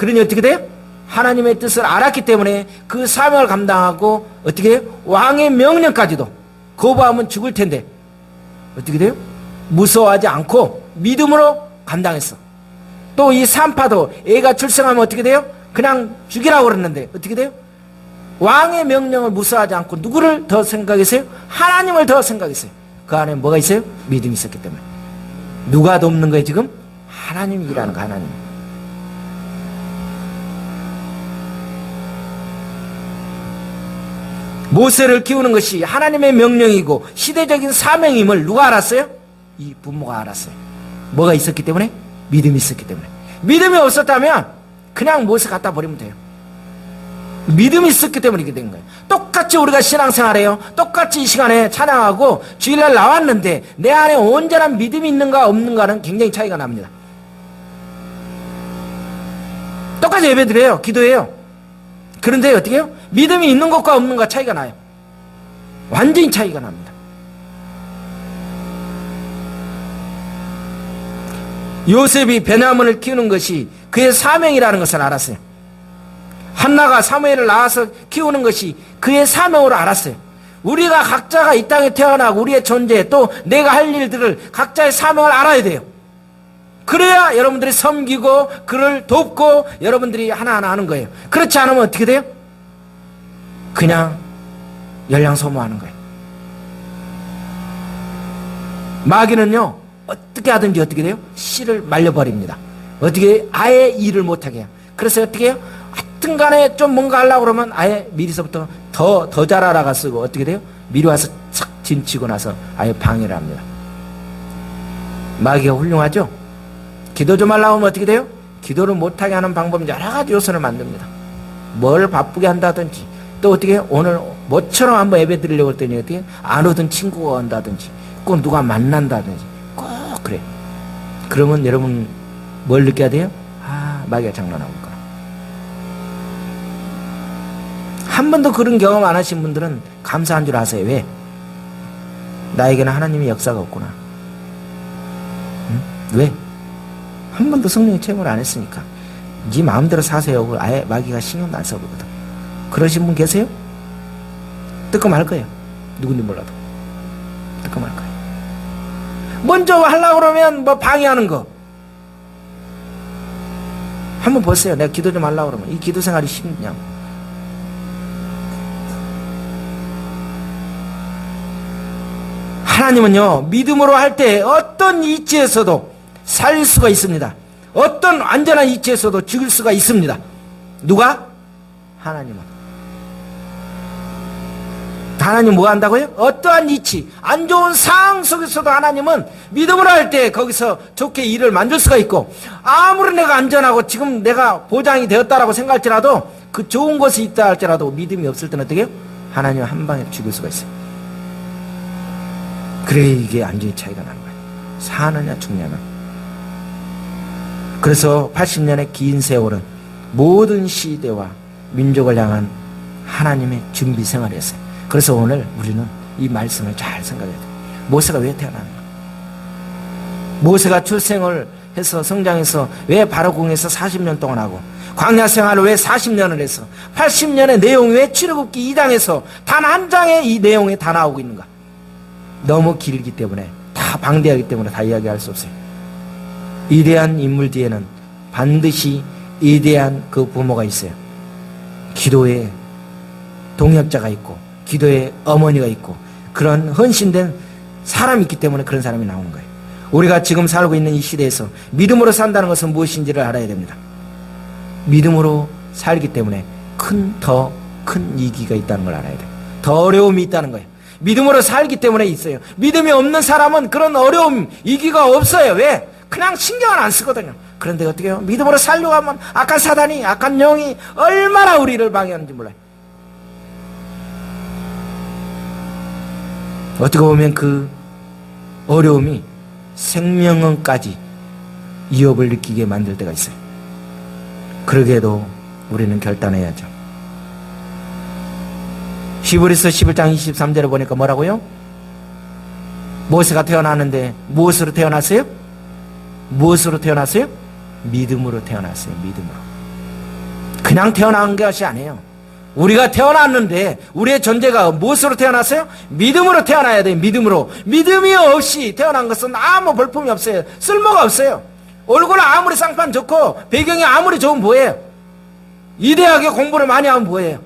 그러니 어떻게 돼요? 하나님의 뜻을 알았기 때문에 그 사명을 감당하고 어떻게 해요? 왕의 명령까지도 거부하면 죽을 텐데 어떻게 돼요? 무서워하지 않고 믿음으로 감당했어. 또 이 산파도 애가 출생하면 어떻게 돼요? 그냥 죽이라고 그랬는데 어떻게 돼요? 왕의 명령을 무서워하지 않고 누구를 더 생각했어요? 하나님을 더 생각했어요. 그 안에 뭐가 있어요? 믿음이 있었기 때문에. 누가 돕는 거예요 지금? 하나님이 일하는 거. 하나님. 모세를 키우는 것이 하나님의 명령이고 시대적인 사명임을 누가 알았어요? 이 부모가 알았어요. 뭐가 있었기 때문에? 믿음이 있었기 때문에. 믿음이 없었다면 그냥 모세 갖다 버리면 돼요. 믿음이 있었기 때문에 이렇게 된 거예요. 똑같이 우리가 신앙생활해요. 똑같이 이 시간에 찬양하고 주일날 나왔는데 내 안에 온전한 믿음이 있는가 없는가는 굉장히 차이가 납니다. 똑같이 예배드려요. 기도해요. 그런데 어떻게 해요? 믿음이 있는 것과 없는 것 차이가 나요. 완전히 차이가 납니다. 요셉이 베냐민을 키우는 것이 그의 사명이라는 것을 알았어요. 한나가 사무엘을 낳아서 키우는 것이 그의 사명으로 알았어요. 우리가 각자가 이 땅에 태어나고 우리의 존재 또 내가 할 일들을 각자의 사명을 알아야 돼요. 그래야 여러분들이 섬기고 그를 돕고 여러분들이 하나하나 하는 거예요. 그렇지 않으면 어떻게 돼요? 그냥 열량소모하는 거예요. 마귀는요 어떻게 하든지 어떻게 돼요? 씨를 말려버립니다. 어떻게 아예 일을 못하게 해요. 그래서 어떻게 해요? 하여튼 간에 좀 뭔가 하려고 그러면 아예 미리서부터 더 잘하라가 쓰고 어떻게 돼요? 미리 와서 착 진치고 나서 아예 방해를 합니다. 마귀가 훌륭하죠? 기도 좀 하려고 하면 어떻게 돼요? 기도를 못하게 하는 방법 여러 가지 요소를 만듭니다. 뭘 바쁘게 한다든지 또 어떻게 해요? 오늘 뭐처럼 한번 예배 드리려고 했더니 어떻게 안 오던 친구가 온다든지 꼭 누가 만난다든지 꼭 그래. 그러면 여러분 뭘 느껴야 돼요? 아, 마귀가 장난하고 있구나. 한 번도 그런 경험 안 하신 분들은 감사한 줄 아세요. 왜? 나에게는 하나님의 역사가 없구나. 응? 왜? 한 번도 성령의 체험을 안 했으니까. 네 마음대로 사세요. 아예 마귀가 신경도 안 써보거든. 그러신 분 계세요? 뜨끔할 거예요. 누군지 몰라도. 뜨끔할 거예요. 먼저 하려고 그러면 뭐 방해하는 거. 한번 보세요. 내가 기도 좀 하려고 그러면 이 기도 생활이 쉽냐고. 하나님은요 믿음으로 할 때 어떤 이치에서도 살 수가 있습니다. 어떤 완전한 이치에서도 죽일 수가 있습니다. 누가? 하나님은. 하나님 뭐 한다고요? 어떠한 이치, 안 좋은 상황 속에서도 하나님은 믿음으로 할 때 거기서 좋게 일을 만들 수가 있고, 아무리 내가 안전하고 지금 내가 보장이 되었다라고 생각할지라도 그 좋은 것이 있다 할지라도 믿음이 없을 때는 어떻게 해요? 하나님 한 방에 죽일 수가 있어요. 그래 이게 완전히 차이가 나는 거예요. 사느냐 죽냐는. 그래서 80년의 긴 세월은 모든 시대와 민족을 향한 하나님의 준비 생활이었어요. 그래서 오늘 우리는 이 말씀을 잘 생각해야 돼요. 모세가 왜 태어났는가? 모세가 출생을 해서 성장해서 왜 바로궁에서 40년 동안 하고 광야 생활을 왜 40년을 해서 80년의 내용이 왜 출애굽기 2장에서 단 한 장의 이 내용이 다 나오고 있는가? 너무 길기 때문에 다 방대하기 때문에 다 이야기할 수 없어요. 위대한 인물 뒤에는 반드시 위대한 그 부모가 있어요. 기도의 동역자가 있고 기도의 어머니가 있고 그런 헌신된 사람이 있기 때문에 그런 사람이 나오는 거예요. 우리가 지금 살고 있는 이 시대에서 믿음으로 산다는 것은 무엇인지를 알아야 됩니다. 믿음으로 살기 때문에 더 큰 이기가 있다는 걸 알아야 돼요. 더 어려움이 있다는 거예요. 믿음으로 살기 때문에 있어요. 믿음이 없는 사람은 그런 어려움, 이기가 없어요. 왜? 그냥 신경을 안 쓰거든요. 그런데 어떻게 해요? 믿음으로 살려고 하면 악한 사단이, 악한 영이 얼마나 우리를 방해하는지 몰라요. 어떻게 보면 그 어려움이 생명은까지 위협을 느끼게 만들 때가 있어요. 그러게도 우리는 결단해야죠. 히브리서 11장 23절에 보니까 뭐라고요? 모세가 태어났는데 무엇으로 태어났어요? 무엇으로 태어났어요? 믿음으로 태어났어요. 믿음으로. 그냥 태어난 것이 아니에요. 우리가 태어났는데 우리의 존재가 무엇으로 태어났어요? 믿음으로 태어나야 돼요. 믿음으로. 믿음이 없이 태어난 것은 아무 볼품이 없어요. 쓸모가 없어요. 얼굴 아무리 쌍판 좋고 배경이 아무리 좋으면 뭐예요? 이대하게 공부를 많이 하면 뭐예요?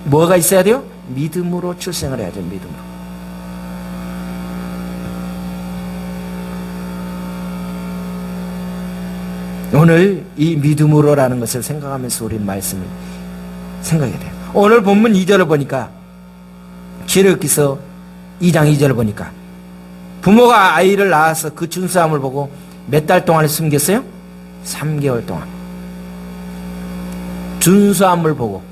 뭐가 있어야 돼요? 믿음으로 출생을 해야죠. 믿음으로. 오늘 이 믿음으로라는 것을 생각하면서 우리는 말씀을 생각해야 돼요. 오늘 본문 2절을 보니까 출애굽기서 2장 2절을 보니까 부모가 아이를 낳아서 그 준수함을 보고 몇 달 동안 숨겼어요? 3개월 동안. 준수함을 보고.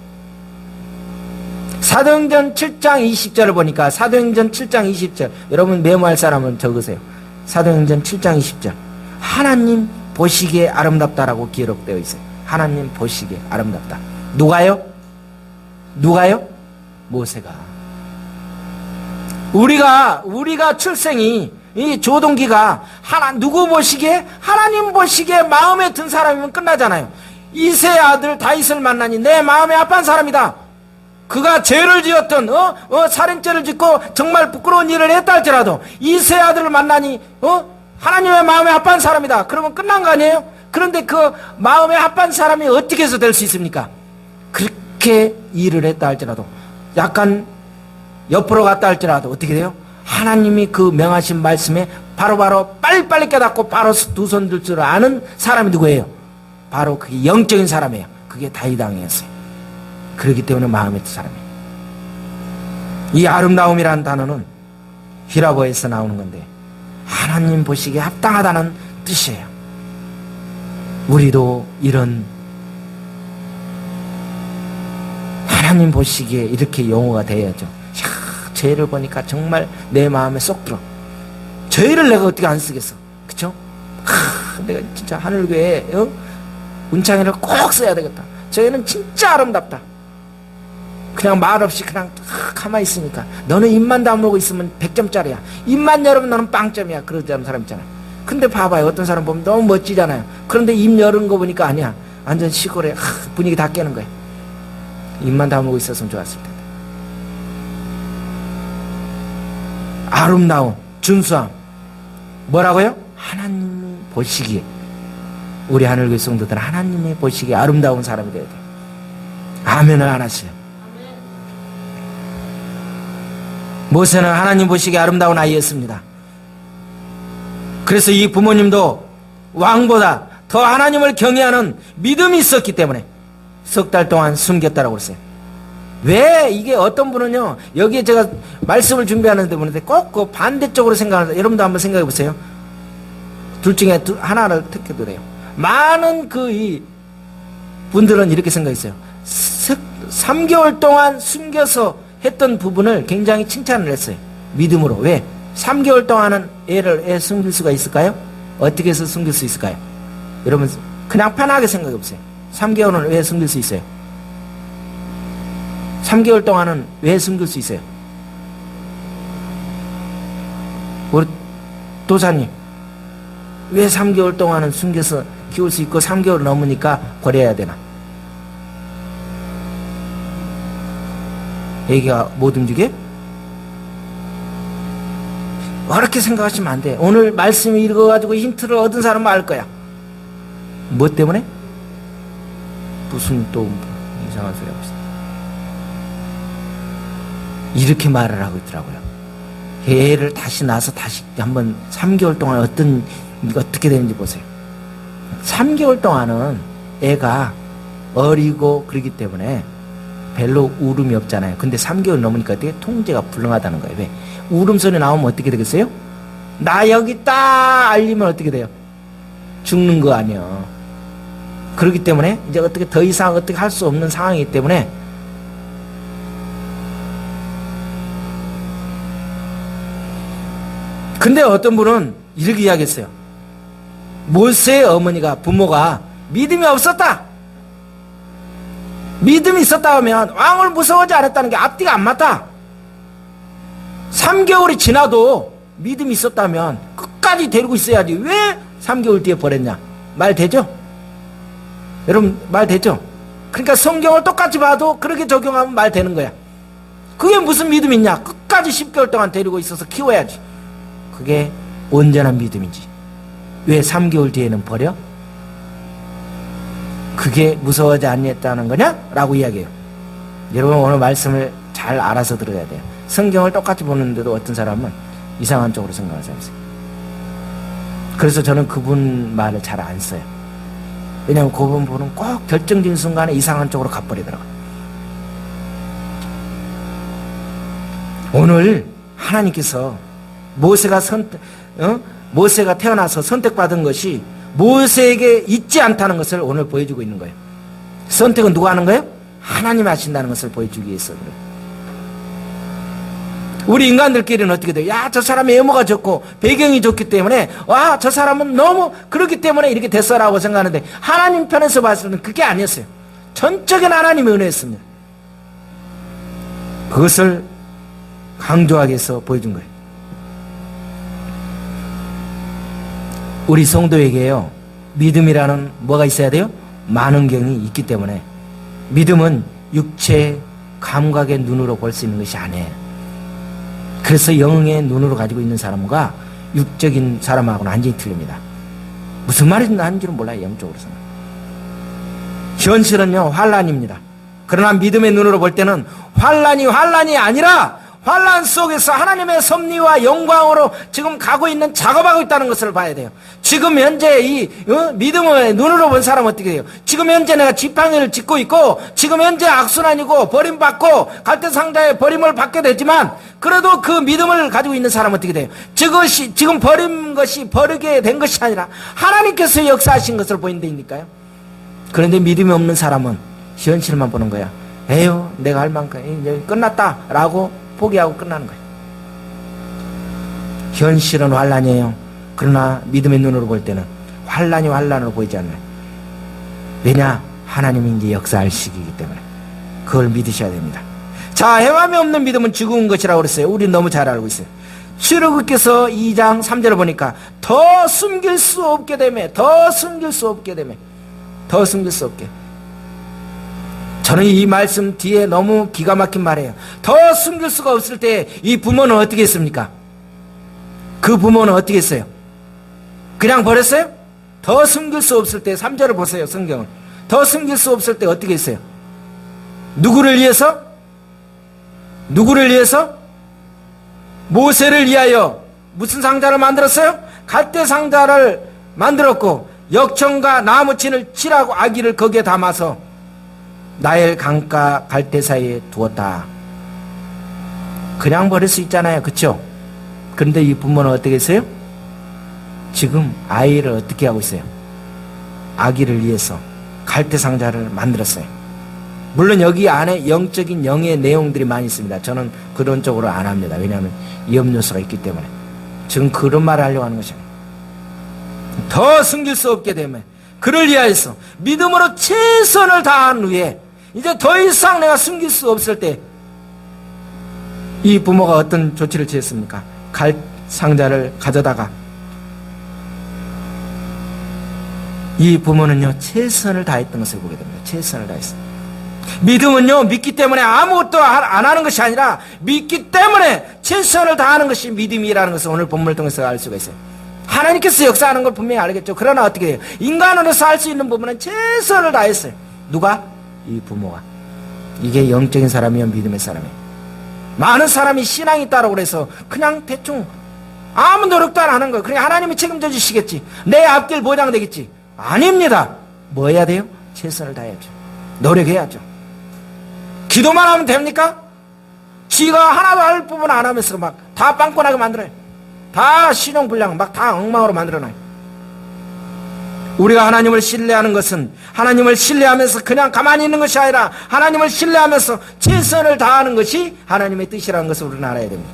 사도행전 7장 20절을 보니까 사도행전 7장 20절 여러분 메모할 사람은 적으세요. 사도행전 7장 20절 하나님 보시기에 아름답다라고 기록되어 있어요. 하나님 보시기에 아름답다. 누가요? 누가요? 모세가. 우리가 출생이 이 조동기가 누구 보시기에? 하나님 보시기에 마음에 든 사람이면 끝나잖아요. 이새의 아들 다윗을 만나니 내 마음에 합한 사람이다. 그가 죄를 지었던 살인죄를 짓고 정말 부끄러운 일을 했다 할지라도 이새의 아들을 만나니 하나님의 마음에 합한 사람이다. 그러면 끝난 거 아니에요? 그런데 그 마음에 합한 사람이 어떻게 해서 될 수 있습니까? 그렇게 일을 했다 할지라도 약간 옆으로 갔다 할지라도 어떻게 돼요? 하나님이 그 명하신 말씀에 바로바로 빨리빨리 깨닫고 바로 두 손 들 줄 아는 사람이 누구예요? 바로 그게 영적인 사람이에요. 그게 다윗 왕이었어요. 그렇기 때문에 마음에 든 사람이에요. 이 아름다움이라는 단어는 히라보에서 나오는 건데 하나님 보시기에 합당하다는 뜻이에요. 우리도 이런 하나님 보시기에 이렇게 용어가 돼야죠. 죄를 보니까 정말 내 마음에 쏙 들어. 죄를 내가 어떻게 안 쓰겠어. 그쵸? 내가 진짜 하늘교회에 운창회를 꼭 써야 되겠다. 죄는 진짜 아름답다. 그냥 말없이 그냥 가만히 있으니까 너는 입만 다물고 있으면 100점짜리야. 입만 열으면 너는 빵점이야. 그러자는 사람 있잖아요. 근데 봐봐요. 어떤 사람 보면 너무 멋지잖아요. 그런데 입 열은 거 보니까 아니야. 완전 시골에 분위기 다 깨는 거야. 입만 다물고 있었으면 좋았을 텐데. 아름다움, 준수함. 뭐라고요? 하나님이 보시기에. 우리 하늘교회 성도들은 하나님이 보시기에 아름다운 사람이 되어야 돼요. 아멘을 안 하세요. 모세는 하나님 보시기에 아름다운 아이였습니다. 그래서 이 부모님도 왕보다 더 하나님을 경외하는 믿음이 있었기 때문에 석 달 동안 숨겼다라고 그랬어요. 왜 이게 어떤 분은요, 여기에 제가 말씀을 준비하는데 보는데 꼭 그 반대쪽으로 생각하는데, 여러분도 한번 생각해 보세요. 둘 중에 하나를 택해도 돼요. 많은 이 분들은 이렇게 생각했어요. 3개월 동안 숨겨서 했던 부분을 굉장히 칭찬을 했어요. 믿음으로. 왜? 3개월 동안은 애 숨길 수가 있을까요? 어떻게 해서 숨길 수 있을까요? 여러분 그냥 편하게 생각해 보세요. 3개월은 왜 숨길 수 있어요? 3개월 동안은 왜 숨길 수 있어요? 우리 도사님, 왜 3개월 동안은 숨겨서 키울 수 있고 3개월 넘으니까 버려야 되나? 애기가 못 움직여? 그렇게 생각하시면 안 돼. 오늘 말씀 읽어가지고 힌트를 얻은 사람은 알 거야. 뭐 때문에? 무슨 또 이상한 소리 하고 있어. 이렇게 말을 하고 있더라고요. 애를 다시 낳아서 다시 한번 3개월 동안 어떻게 되는지 보세요. 3개월 동안은 애가 어리고 그러기 때문에 별로 울음이 없잖아요. 근데 3개월 넘으니까 되게 통제가 불능하다는 거예요. 왜? 울음소리 나오면 어떻게 되겠어요? 나 여기 있다 알리면 어떻게 돼요? 죽는 거 아니에요. 그렇기 때문에 이제 어떻게 더 이상 어떻게 할 수 없는 상황이기 때문에 근데 어떤 분은 이렇게 이야기했어요. 모세의 어머니가 부모가 믿음이 없었다. 믿음이 있었다 하면 왕을 무서워하지 않았다는 게 앞뒤가 안 맞다. 3개월이 지나도 믿음이 있었다면 끝까지 데리고 있어야지 왜 3개월 뒤에 버렸냐. 말 되죠? 여러분 말 되죠? 그러니까 성경을 똑같이 봐도 그렇게 적용하면 말 되는 거야. 그게 무슨 믿음이 있냐? 끝까지 10개월 동안 데리고 있어서 키워야지. 그게 온전한 믿음이지. 왜 3개월 뒤에는 버려? 그게 무서워하지 않겠다는 거냐? 라고 이야기해요. 여러분 오늘 말씀을 잘 알아서 들어야 돼요. 성경을 똑같이 보는데도 어떤 사람은 이상한 쪽으로 생각하는 사람이 있어요. 그래서 저는 그분 말을 잘 안 써요. 왜냐하면 그분 보는 꼭 결정적인 순간에 이상한 쪽으로 가버리더라고요. 오늘 하나님께서 모세가 태어나서 선택받은 것이 모세에게 있지 않다는 것을 오늘 보여주고 있는 거예요. 선택은 누가 하는 거예요? 하나님이 하신다는 것을 보여주기 위해서 그래요. 우리 인간들끼리는 어떻게 돼요? 야, 저 사람의 외모가 좋고 배경이 좋기 때문에 와, 저 사람은 너무 그렇기 때문에 이렇게 됐어라고 생각하는데 하나님 편에서 봤을 때는 그게 아니었어요. 전적인 하나님의 은혜였습니다. 그것을 강조하기 위해서 보여준 거예요. 우리 성도에게요, 믿음이라는 뭐가 있어야 돼요? 많은 경이 있기 때문에 믿음은 육체 감각의 눈으로 볼 수 있는 것이 아니에요. 그래서 영의 눈으로 가지고 있는 사람과 육적인 사람하고는 완전히 틀립니다. 무슨 말인지 하는지는 몰라요. 영적으로서는. 현실은요 환난입니다. 그러나 믿음의 눈으로 볼 때는 환난이 아니라 환난 속에서 하나님의 섭리와 영광으로 지금 가고 있는, 작업하고 있다는 것을 봐야 돼요. 지금 현재 이 믿음의 눈으로 본 사람은 어떻게 돼요? 지금 현재 내가 지팡이를 짚고 있고 지금 현재 악순환이고 버림받고 갈대상자에 버림을 받게 되지만 그래도 그 믿음을 가지고 있는 사람은 어떻게 돼요? 그것이 지금 버린 것이 버리게 된 것이 아니라 하나님께서 역사하신 것을 보인다니까요. 그런데 믿음이 없는 사람은 현실만 보는 거야. 에휴, 내가 할 만큼 이제 끝났다 라고 포기하고 끝나는 거예요. 현실은 환난이에요. 그러나 믿음의 눈으로 볼 때는 환난이 환난으로 보이지 않나요? 왜냐? 하나님이 이제 역사할 시기이기 때문에 그걸 믿으셔야 됩니다. 자, 해함이 없는 믿음은 죽은 것이라고 그랬어요. 우리는 너무 잘 알고 있어요. 출애굽기서 2장 3절을 보니까 더 숨길 수 없게 되매, 더 숨길 수 없게. 저는 이 말씀 뒤에 너무 기가 막힌 말이에요. 더 숨길 수가 없을 때 이 부모는 어떻게 했습니까? 그 부모는 어떻게 했어요? 그냥 버렸어요? 더 숨길 수 없을 때 3절을 보세요. 성경을. 더 숨길 수 없을 때 어떻게 했어요? 누구를 위해서? 모세를 위하여 무슨 상자를 만들었어요? 갈대 상자를 만들었고 역청과 나무친을 칠하고 아기를 거기에 담아서 나일 강가 갈대 사이에 두었다. 그냥 버릴 수 있잖아요. 그렇죠? 그런데 이 부모는 어떻게 했어요? 지금 아이를 어떻게 하고 있어요? 아기를 위해서 갈대 상자를 만들었어요. 물론 여기 안에 영적인 영의 내용들이 많이 있습니다. 저는 그런 쪽으로 안 합니다. 왜냐하면 위험 요소가 있기 때문에. 지금 그런 말을 하려고 하는 것이 아니에요. 더 숨길 수 없게 되면 그를 위하여서 믿음으로 최선을 다한 후에 이제 더 이상 내가 숨길 수 없을 때 이 부모가 어떤 조치를 취했습니까? 갈 상자를 가져다가 이 부모는요 최선을 다했던 것을 보게 됩니다. 최선을 다했어요. 믿음은요 믿기 때문에 아무것도 안 하는 것이 아니라 믿기 때문에 최선을 다하는 것이 믿음이라는 것을 오늘 본문을 통해서 알 수가 있어요. 하나님께서 역사하는 걸 분명히 알겠죠. 그러나 어떻게 돼요? 인간으로서 할 수 있는 부분은 최선을 다했어요. 누가? 이 부모가. 이게 영적인 사람이요 믿음의 사람이에요. 많은 사람이 신앙이 있다고 그래서 그냥 대충 아무 노력도 안 하는 거예요. 그냥 하나님이 책임져 주시겠지, 내 앞길 보장되겠지. 아닙니다. 뭐 해야 돼요? 최선을 다해야죠. 노력해야죠. 기도만 하면 됩니까? 지가 하나도 할 부분 안 하면서 막 다 빵꾸나게 만들어요. 다 신용불량 막 다 엉망으로 만들어놔요. 우리가 하나님을 신뢰하는 것은 하나님을 신뢰하면서 그냥 가만히 있는 것이 아니라 하나님을 신뢰하면서 최선을 다하는 것이 하나님의 뜻이라는 것을 우리는 알아야 됩니다.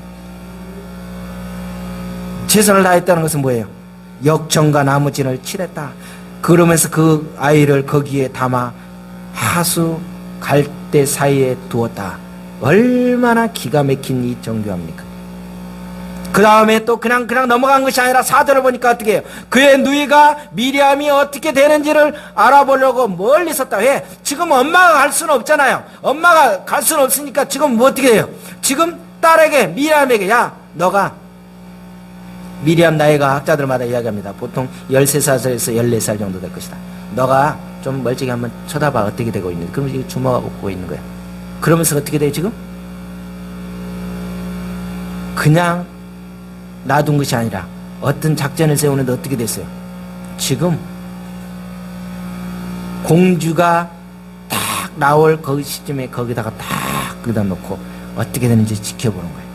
최선을 다했다는 것은 뭐예요? 역청과 나무진을 칠했다. 그러면서 그 아이를 거기에 담아 하수 갈대 사이에 두었다. 얼마나 기가 막힌 이 정교합니까? 그 다음에 또 그냥 넘어간 것이 아니라 4절을 보니까 어떻게 해요? 그의 누이가 미리암이 어떻게 되는지를 알아보려고 멀리 섰다. 왜? 지금 엄마가 갈 수는 없잖아요. 엄마가 갈 수는 없으니까 지금 뭐 어떻게 해요? 지금 딸에게, 미리암에게, 야, 너가, 미리암 나이가 학자들마다 이야기합니다. 보통 13살에서 14살 정도 될 것이다. 너가 좀 멀찍이 한번 쳐다봐. 어떻게 되고 있는지. 그러면 지금 주목하고 있는 거야. 그러면서 어떻게 돼요, 지금? 그냥 놔둔 것이 아니라 어떤 작전을 세우는데 어떻게 됐어요? 지금 공주가 딱 나올 그 시점에 거기다가 딱 거기다 놓고 어떻게 되는지 지켜보는 거예요.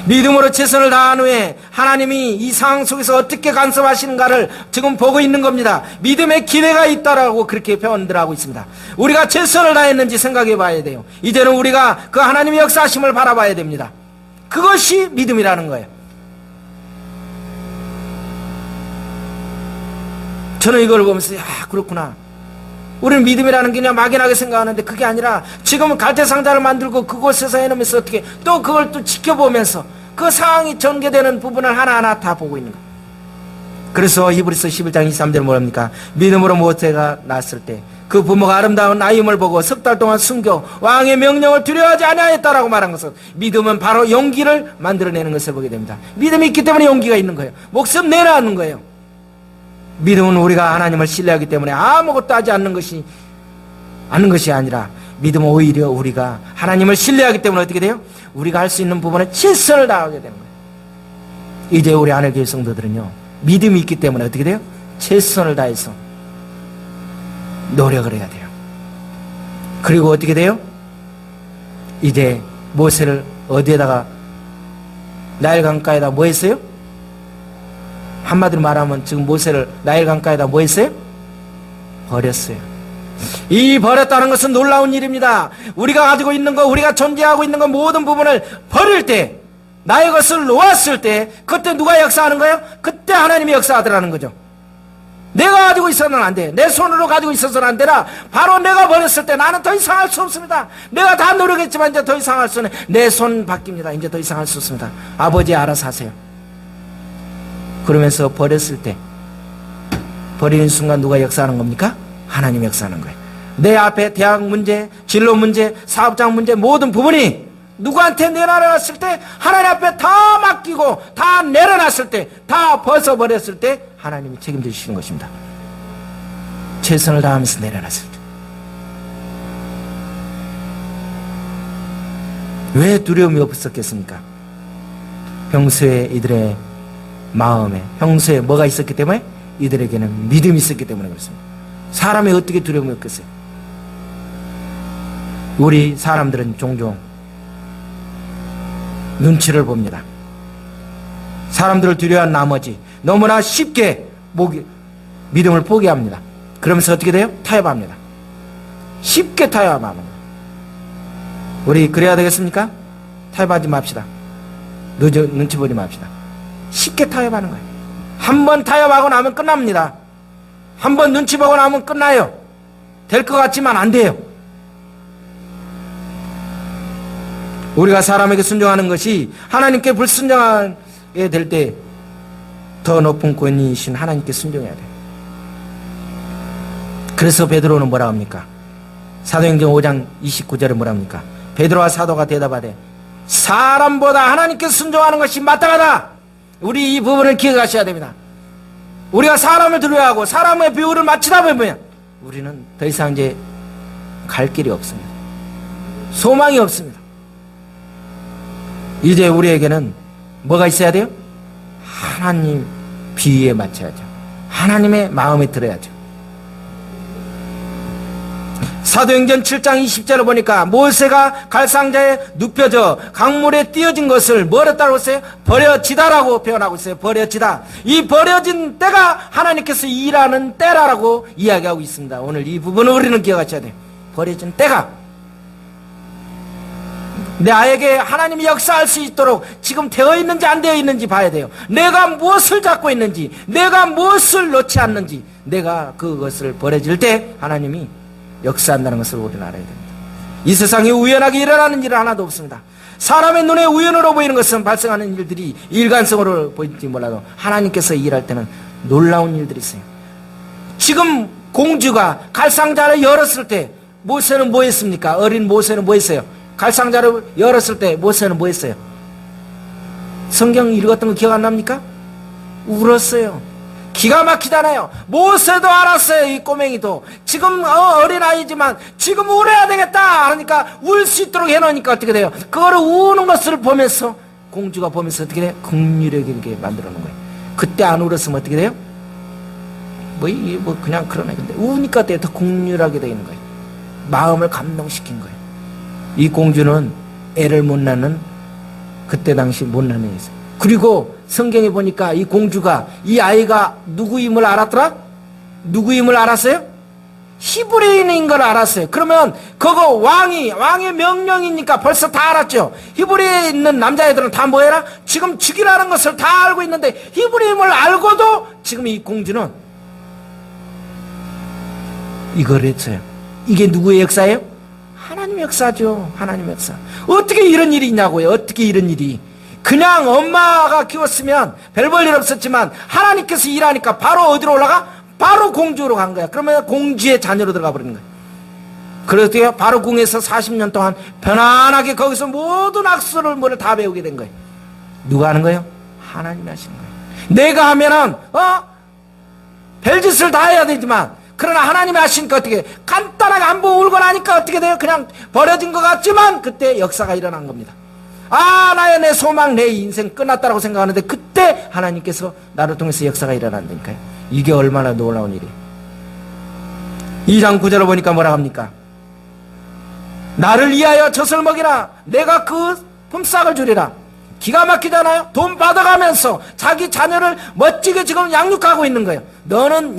믿음으로 최선을 다한 후에 하나님이 이 상황 속에서 어떻게 간섭하시는가를 지금 보고 있는 겁니다. 믿음의 기대가 있다라고 그렇게 표현들 하고 있습니다. 우리가 최선을 다했는지 생각해 봐야 돼요. 이제는 우리가 그 하나님의 역사하심을 바라봐야 됩니다. 그것이 믿음이라는 거예요. 저는 이걸 보면서 그렇구나. 우리는 믿음이라는 게 그냥 막연하게 생각하는데 그게 아니라 지금은 갈대상자를 만들고 그곳에서 해놓으면서 어떻게 또 그걸 또 지켜보면서 그 상황이 전개되는 부분을 하나하나 다 보고 있는 거예요. 그래서 히브리서 11장 23절 뭐랍니까? 믿음으로 모세가 낳았을 때 그 부모가 아름다운 아이임을 보고 석 달 동안 숨겨 왕의 명령을 두려워하지 아니하였다라고 말한 것은 믿음은 바로 용기를 만들어내는 것을 보게 됩니다. 믿음이 있기 때문에 용기가 있는 거예요. 목숨 내라는 거예요. 믿음은 우리가 하나님을 신뢰하기 때문에 아무것도 하지 않는 것이 아니라 믿음은 오히려 우리가 하나님을 신뢰하기 때문에 어떻게 돼요? 우리가 할 수 있는 부분에 최선을 다하게 되는 거예요. 이제 우리 하늘교회 성도들은요, 믿음이 있기 때문에 어떻게 돼요? 최선을 다해서 노력을 해야 돼요. 그리고 어떻게 돼요? 이제 모세를 어디에다가, 나일 강가에다 뭐 했어요? 한마디로 말하면 지금 모세를 나일 강가에다 뭐 했어요? 버렸어요. 이 버렸다는 것은 놀라운 일입니다. 우리가 가지고 있는 것, 우리가 존재하고 있는 것 모든 부분을 버릴 때, 나의 것을 놓았을 때, 그때 누가 역사하는 거예요? 그때 하나님이 역사하더라는 거죠. 내가 가지고 있어서는 안 돼. 내 손으로 가지고 있어서는 안 되라. 바로 내가 버렸을 때 나는 더 이상 할 수 없습니다. 내가 다 노력했지만 이제 더 이상 할 수는, 내 손 바뀝니다. 이제 더 이상 할 수 없습니다. 아버지 알아서 하세요. 그러면서 버렸을 때, 버리는 순간 누가 역사하는 겁니까? 하나님 역사하는 거예요. 내 앞에 대학 문제, 진로 문제, 사업장 문제 모든 부분이 누구한테 내려놨을 때, 하나님 앞에 다 맡기고 다 내려놨을 때, 다 벗어버렸을 때 하나님이 책임져 주시는 것입니다. 최선을 다하면서 내려놨을 때. 왜 두려움이 없었겠습니까? 평소에 이들의 마음에, 평소에 뭐가 있었기 때문에? 이들에게는 믿음이 있었기 때문에 그렇습니다. 사람이 어떻게 두려움이 없겠어요? 우리 사람들은 종종 눈치를 봅니다. 사람들을 두려워한 나머지 너무나 쉽게 믿음을 포기합니다. 그러면서 어떻게 돼요? 타협합니다. 쉽게 타협합니다. 우리 그래야 되겠습니까? 타협하지 맙시다. 눈치 보지 맙시다. 쉽게 타협하는 거예요. 한 번 타협하고 나면 끝납니다. 한 번 눈치 보고 나면 끝나요. 될 것 같지만 안 돼요. 우리가 사람에게 순종하는 것이 하나님께 불순종하게 될 때 더 높은 권위이신 하나님께 순종해야 돼요. 그래서 베드로는 뭐라 합니까? 사도행전 5장 29절에 뭐라 합니까? 베드로와 사도가 대답하되 사람보다 하나님께 순종하는 것이 마땅하다. 우리 이 부분을 기억하셔야 됩니다. 우리가 사람을 두려워하고 사람의 비율을 맞추다 보면 우리는 더 이상 이제 갈 길이 없습니다. 소망이 없습니다. 이제 우리에게는 뭐가 있어야 돼요? 하나님 비위에 맞춰야죠. 하나님의 마음에 들어야죠. 사도행전 7장 20절을 보니까 모세가 갈상자에 눕혀져 강물에 띄어진 것을 뭐라 했다고 했어요? 버려지다라고 표현하고 있어요. 버려지다. 이 버려진 때가 하나님께서 일하는 때라고 이야기하고 있습니다. 오늘 이 부분을 우리는 기억하셔야 돼요. 버려진 때가 내 아이에게 하나님이 역사할 수 있도록 지금 되어 있는지 안 되어 있는지 봐야 돼요. 내가 무엇을 잡고 있는지, 내가 무엇을 놓지 않는지, 내가 그것을 버려질 때 하나님이 역사한다는 것을 우리는 알아야 됩니다. 이 세상에 우연하게 일어나는 일은 하나도 없습니다. 사람의 눈에 우연으로 보이는 것은 발생하는 일들이 일관성으로 보일지 몰라도 하나님께서 일할 때는 놀라운 일들이 있어요. 지금 공주가 갈상자를 열었을 때 모세는 뭐 했습니까? 어린 모세는 뭐 했어요? 갈상자를 열었을 때 모세는 뭐 했어요? 성경 읽었던 거 기억 안 납니까? 울었어요. 기가 막히잖아요. 모세도 알았어요. 이 꼬맹이도 지금 어린아이지만 지금 울어야 되겠다 그러니까 울 수 있도록 해놓으니까 어떻게 돼요? 그거를 우는 것을 보면서 공주가 보면서 어떻게 돼요? 긍휼하게 만들어 놓은 거예요. 그때 안 울었으면 어떻게 돼요? 뭐 그냥 그러네. 근데 우니까 더 긍휼하게 되는 거예요. 마음을 감동시킨 거예요. 이 공주는 애를 못 낳는 그때 당시 못 낳는 애였어요. 그리고 성경에 보니까 이 공주가 이 아이가 누구임을 알았더라? 누구임을 알았어요? 히브리인인 걸 알았어요. 그러면 그거 왕의 명령이니까 벌써 다 알았죠. 히브리에 있는 남자애들은 다 뭐해라? 지금 죽이라는 것을 다 알고 있는데 히브리임을 알고도 지금 이 공주는 이걸 했어요. 이게 누구의 역사예요? 하나님의 역사죠. 하나님의 역사. 어떻게 이런 일이 있냐고요. 어떻게 이런 일이. 그냥 엄마가 키웠으면 별 볼 일 없었지만 하나님께서 일하니까 바로 어디로 올라가? 바로 공주로 간 거야. 그러면 공주의 자녀로 들어가 버리는 거야. 그래서 바로 궁에서 40년 동안 편안하게 거기서 모든 학술을 뭐를 다 배우게 된 거예요. 누가 하는 거예요? 하나님이 하시는 거예요. 내가 하면은 별짓을 다 해야 되지만 그러나 하나님이 하시니까 어떻게 간단하게 한번 울고 나니까 어떻게 돼요? 그냥 버려진 것 같지만 그때 역사가 일어난 겁니다. 나의 내 소망 내 인생 끝났다라고 생각하는데 그때 하나님께서 나를 통해서 역사가 일어난다니까요. 이게 얼마나 놀라운 일이에요. 2장 9절을 보니까 뭐라 합니까? 나를 위하여 젖을 먹이라. 내가 그 품삯을 주리라. 기가 막히잖아요. 돈 받아가면서 자기 자녀를 멋지게 지금 양육하고 있는 거예요. 너는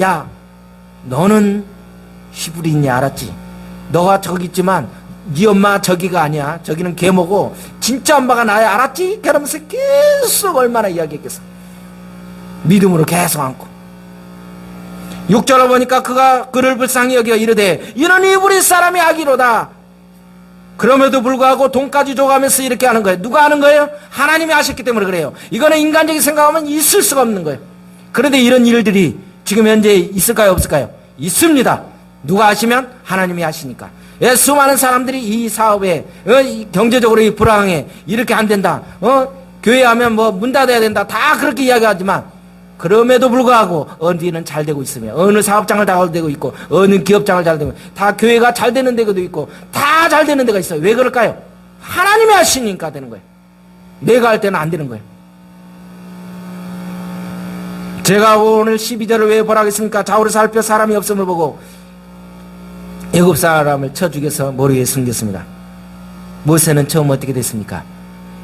히브리인이 알았지? 너가 저기 있지만 네 엄마 저기가 아니야. 저기는 계모고 진짜 엄마가 나야. 알았지? 그러면서 계속 얼마나 이야기했겠어. 믿음으로 계속 안고 6절을 보니까 그가 그를 불쌍히 여겨 이르되 이는 히브리 사람이 아기로다. 그럼에도 불구하고 돈까지 줘가면서 이렇게 하는 거예요. 누가 하는 거예요? 하나님이 하셨기 때문에 그래요. 이거는 인간적인 생각하면 있을 수가 없는 거예요. 그런데 이런 일들이 지금 현재 있을까요? 없을까요? 있습니다. 누가 하시면? 하나님이 하시니까. 수많은 사람들이 이 사업에 경제적으로 이 불황에 이렇게 안 된다. 교회 하면 뭐 문 닫아야 된다. 다 그렇게 이야기하지만 그럼에도 불구하고 어디는 잘 되고 있으며 어느 사업장을 다 되고 있고 어느 기업장을 잘 되고 다 교회가 잘 되는 데도 있고 다 잘 되는 데가 있어요. 왜 그럴까요? 하나님이 하시니까 되는 거예요. 내가 할 때는 안 되는 거예요. 제가 오늘 12절을 왜 보라겠습니까? 좌우를 살펴 사람이 없음을 보고 애굽 사람을 쳐 죽여서 모르게 숨겼습니다. 모세는 처음 어떻게 됐습니까?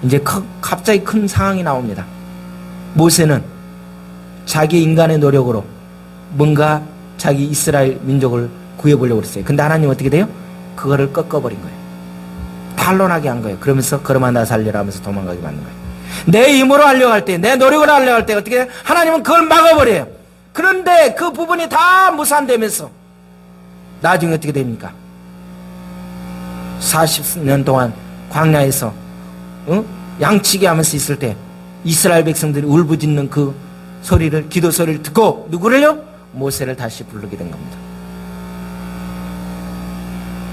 이제 갑자기 큰 상황이 나옵니다. 모세는 자기 인간의 노력으로 뭔가 자기 이스라엘 민족을 구해보려고 그랬어요. 근데 하나님 어떻게 돼요? 그거를 꺾어버린 거예요. 탄론하게 한 거예요. 그러면서 걸음아 나 살려라 하면서 도망가게 만든 거예요. 내 힘으로 하려고 할 때, 내 노력으로 하려고 할 때 어떻게 해요? 하나님은 그걸 막아버려요. 그런데 그 부분이 다 무산되면서 나중에 어떻게 됩니까? 40년 동안 광야에서 양치기 하면서 있을 때 이스라엘 백성들이 울부짖는 그 소리를, 기도 소리를 듣고 누구를요? 모세를 다시 부르게 된 겁니다.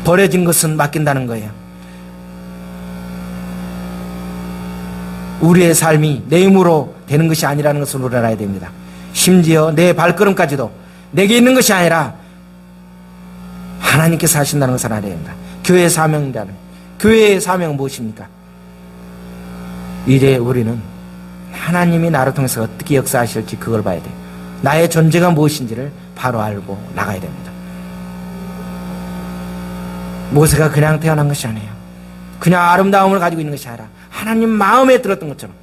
버려진 것은 맡긴다는 거예요. 우리의 삶이 내 힘으로 되는 것이 아니라는 것을 우리 알아야 됩니다. 심지어 내 발걸음까지도 내게 있는 것이 아니라 하나님께서 하신다는 것을 알아야 됩니다. 교회의 사명이라는, 교회의 사명은 무엇입니까? 이제 우리는 하나님이 나를 통해서 어떻게 역사하실지 그걸 봐야 돼요. 나의 존재가 무엇인지를 바로 알고 나가야 됩니다. 모세가 그냥 태어난 것이 아니에요. 그냥 아름다움을 가지고 있는 것이 아니라 하나님 마음에 들었던 것처럼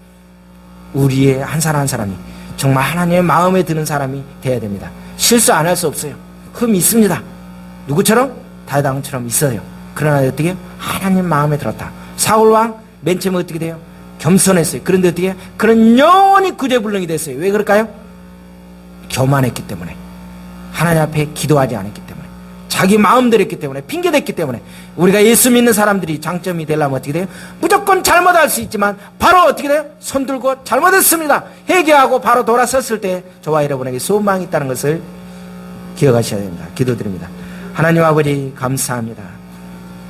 우리의 한 사람 한 사람이 정말 하나님의 마음에 드는 사람이 돼야 됩니다. 실수 안 할 수 없어요. 흠이 있습니다. 누구처럼? 다윗 왕처럼 있어요. 그러나 어떻게 해요? 하나님 마음에 들었다. 사울 왕 맨 처음에 어떻게 돼요? 겸손했어요. 그런데 어떻게 해요? 그런 영원히 구제불능이 됐어요. 왜 그럴까요? 교만했기 때문에, 하나님 앞에 기도하지 않았기 때문에, 자기 마음대로 했기 때문에, 핑계댔기 때문에. 우리가 예수 믿는 사람들이 장점이 되려면 어떻게 돼요? 무조건 무조건 잘못할 수 있지만 바로 어떻게 돼요? 손들고 잘못했습니다 회개하고 바로 돌아섰을 때 저와 여러분에게 소망이 있다는 것을 기억하셔야 됩니다. 기도드립니다. 하나님 아버지 감사합니다.